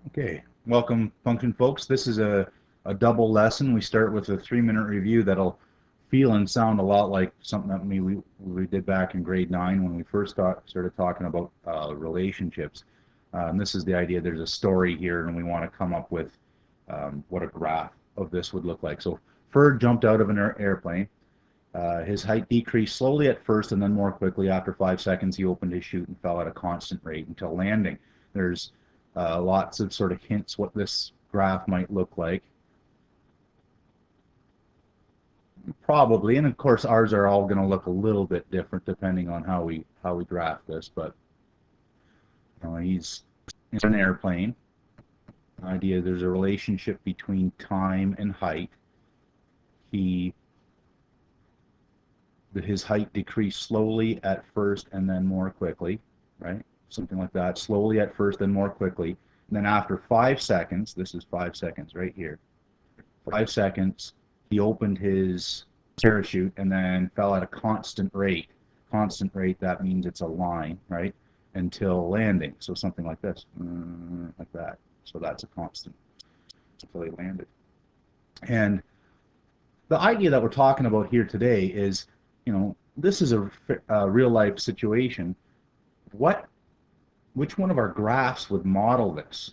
Okay, welcome function folks. This is a double lesson. We start with a 3-minute review that'll feel and sound a lot like something that we did back in grade 9 when we first started talking about relationships. And this is the idea there's a story here and we want to come up with what a graph of this would look like. So Ferd jumped out of an airplane. His height decreased slowly at first and then more quickly. After 5 seconds, he opened his chute and fell at a constant rate until landing. There's lots of sort of hints what this graph might look like. Probably, and of course ours are all going to look a little bit different depending on how we graph this. But he's in an airplane. The idea there's a relationship between time and height. His height decreased slowly at first and then more quickly, right? Something like that. Slowly at first, then more quickly. And then after 5 seconds, this is 5 seconds right here. 5 seconds, he opened his parachute and then fell at a constant rate. Constant rate, that means it's a line, right? Until landing. So something like this, like that. So that's a constant until he landed. And the idea that we're talking about here today is, this is a real life situation. Which one of our graphs would model this?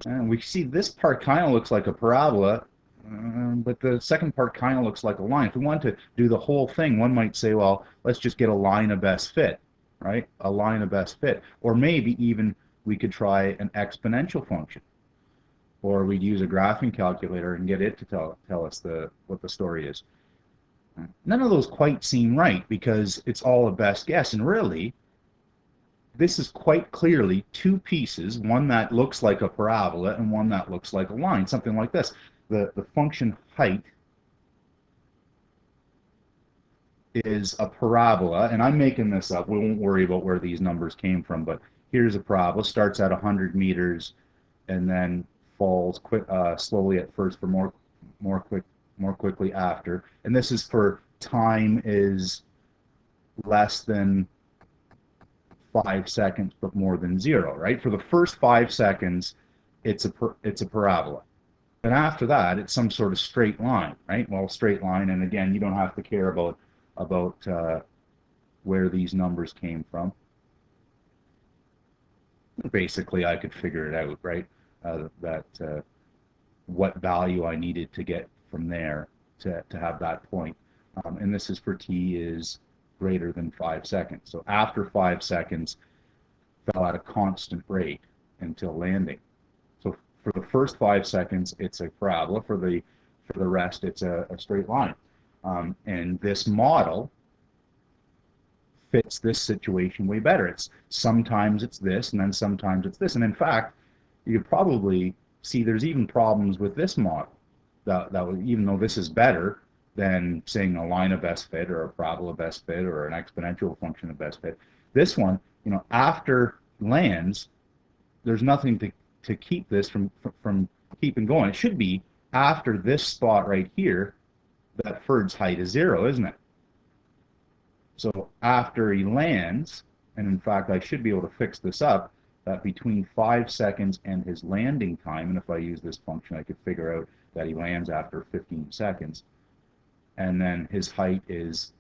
And we see this part kind of looks like a parabola, but the second part kind of looks like a line. If we want to do the whole thing, one might say, well, let's just get a line of best fit, right? A line of best fit. Or maybe even we could try an exponential function. Or we'd use a graphing calculator and get it to tell us what the story is. None of those quite seem right because it's all a best guess. And really, this is quite clearly two pieces, one that looks like a parabola and one that looks like a line, something like this. The function height is a parabola, and I'm making this up. We won't worry about where these numbers came from, but here's a parabola. Starts at 100 meters and then falls slowly at first for more quickly after. And this is for time is less than 5 seconds, but more than 0, right? For the first 5 seconds, it's a parabola. And after that, it's some sort of straight line, right? Well, straight line, and again, you don't have to care about where these numbers came from. Basically, I could figure it out, right? What value I needed to get from there to have that point. And this is for t is greater than 5 seconds. So after 5 seconds, fell at a constant rate until landing. So for the first 5 seconds, it's a parabola. For the rest, it's a straight line. And this model fits this situation way better. Sometimes it's this, and then sometimes it's this. And in fact, you could probably see there's even problems with this model. Even though this is better than saying a line of best fit or a parabola best fit or an exponential function of best fit, this one, after lands, there's nothing to keep this from keeping going. It should be after this spot right here that Ferd's height is 0, isn't it? So after he lands, and in fact I should be able to fix this up, that between 5 seconds and his landing time, and if I use this function I could figure out that he lands after 15 seconds, and then his height is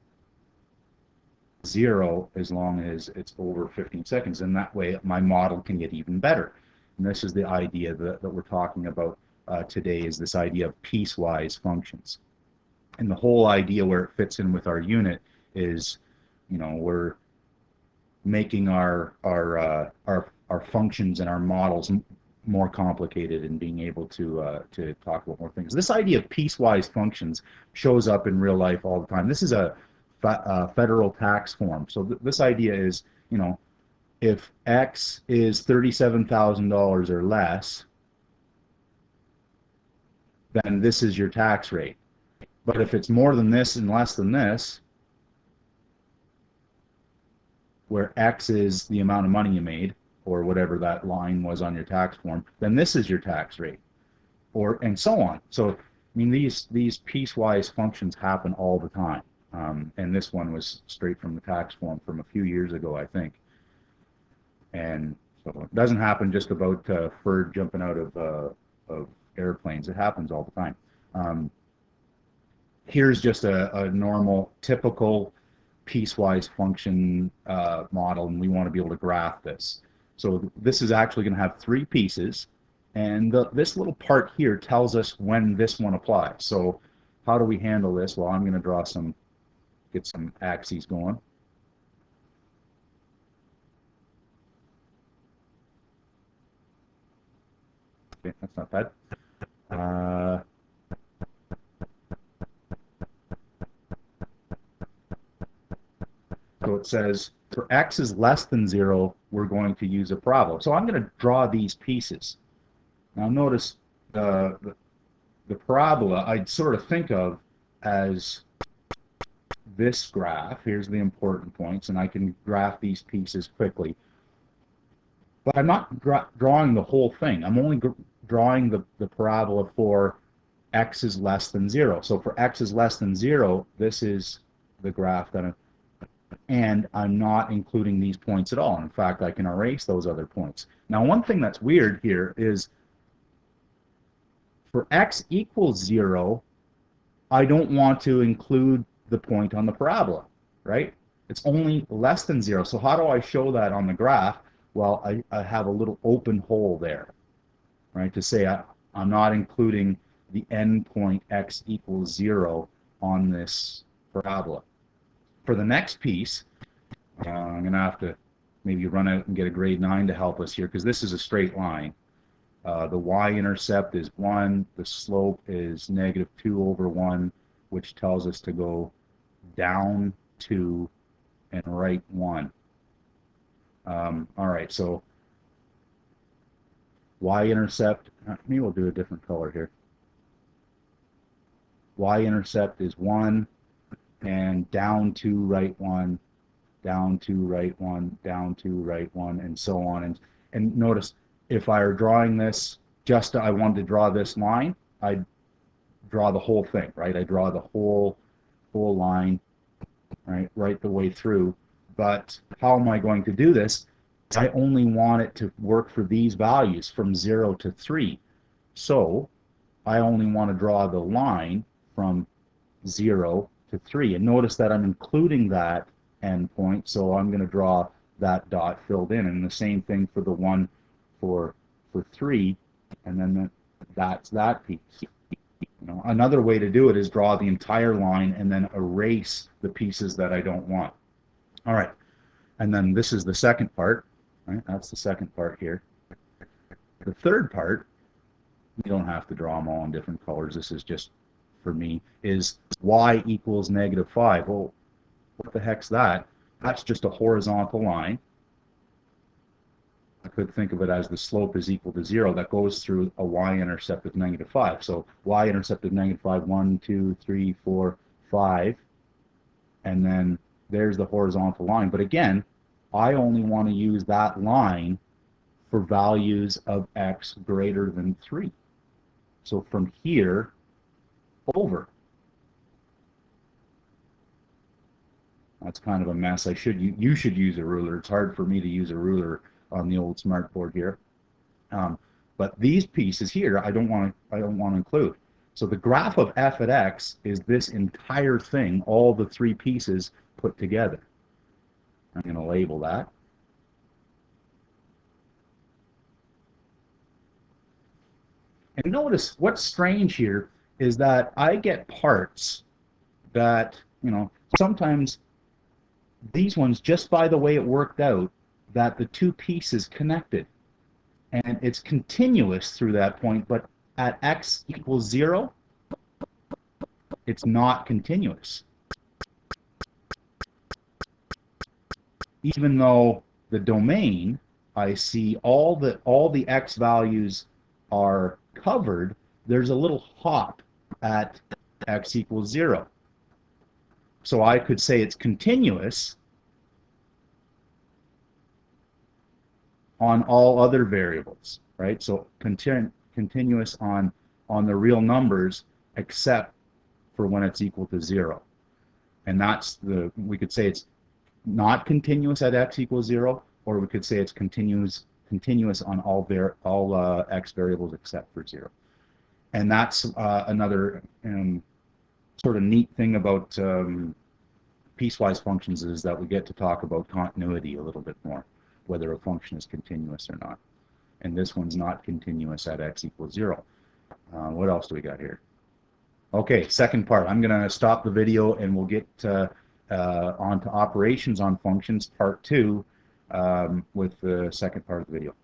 0 as long as it's over 15 seconds, and that way my model can get even better. And this is the idea that we're talking about today, is this idea of piecewise functions. And the whole idea where it fits in with our unit is, we're making our functions and our models more complicated and being able to talk about more things. This idea of piecewise functions shows up in real life all the time. This is a federal tax form. So this idea is, if X is $37,000 or less, then this is your tax rate. But if it's more than this and less than this, where X is the amount of money you made, or whatever that line was on your tax form, then this is your tax rate, and so on. So, I mean, these piecewise functions happen all the time, and this one was straight from the tax form from a few years ago, I think. And so it doesn't happen just about fur jumping out of airplanes. It happens all the time. Here's just a normal, typical piecewise function model, and we want to be able to graph this. So this is actually going to have three pieces, and this little part here tells us when this one applies. So how do we handle this? Well, I'm going to draw get some axes going. Okay, that's not bad. So it says for x is less than 0, we're going to use a parabola. So I'm going to draw these pieces. Now notice the parabola I'd sort of think of as this graph. Here's the important points, and I can graph these pieces quickly. But I'm not drawing the whole thing. I'm only drawing the parabola for x is less than 0. So for x is less than 0, this is the graph that and I'm not including these points at all. In fact, I can erase those other points. Now, one thing that's weird here is for x equals 0, I don't want to include the point on the parabola, right? It's only less than 0. So how do I show that on the graph? Well, I have a little open hole there, right, to say I'm not including the endpoint x equals 0 on this parabola. For the next piece, I'm going to have to maybe run out and get a grade 9 to help us here, because this is a straight line. The y-intercept is 1. The slope is -2/1, which tells us to go down 2 and right 1. All right, so y-intercept, maybe we'll do a different color here. Y-intercept is 1, and down 2, right 1, down 2, right 1, down 2, right 1, and so on. And notice, if I were drawing this, I wanted to draw this line, I'd draw the whole thing, right? I draw the whole line, right the way through. But how am I going to do this? I only want it to work for these values from 0 to 3. So I only want to draw the line from 0 to 3. And notice that I'm including that endpoint, so I'm going to draw that dot filled in. And the same thing for the one for 3, and then that's that piece. Another way to do it is draw the entire line and then erase the pieces that I don't want. All right, and then this is the second part. Right, that's the second part here. The third part, you don't have to draw them all in different colors. This is just for me, is y equals -5. Well, what the heck's that? That's just a horizontal line. I could think of it as the slope is equal to 0. That goes through a y-intercept of -5. So y-intercept of -5, 1, 2, 3, 4, 5. And then there's the horizontal line. But again, I only want to use that line for values of x greater than 3. So from here over. That's kind of a mess. You should use a ruler. It's hard for me to use a ruler on the old smartboard here. But these pieces here, I don't want to include. So the graph of f at x is this entire thing, all the three pieces put together. I'm going to label that. And notice what's strange here is that I get parts that, sometimes these ones, just by the way it worked out, that the two pieces connected. And it's continuous through that point, but at x equals 0, it's not continuous. Even though the domain, I see all the x values are covered, there's a little hop at x equals 0. So I could say it's continuous on all other variables, right? So continuous on the real numbers, except for when it's equal to 0. And we could say it's not continuous at x equals 0, or we could say it's continuous on all x variables except for 0. And that's another sort of neat thing about piecewise functions, is that we get to talk about continuity a little bit more, whether a function is continuous or not. And this one's not continuous at x equals 0. What else do we got here? Okay, second part. I'm going to stop the video and we'll get on to operations on functions, part 2, with the second part of the video.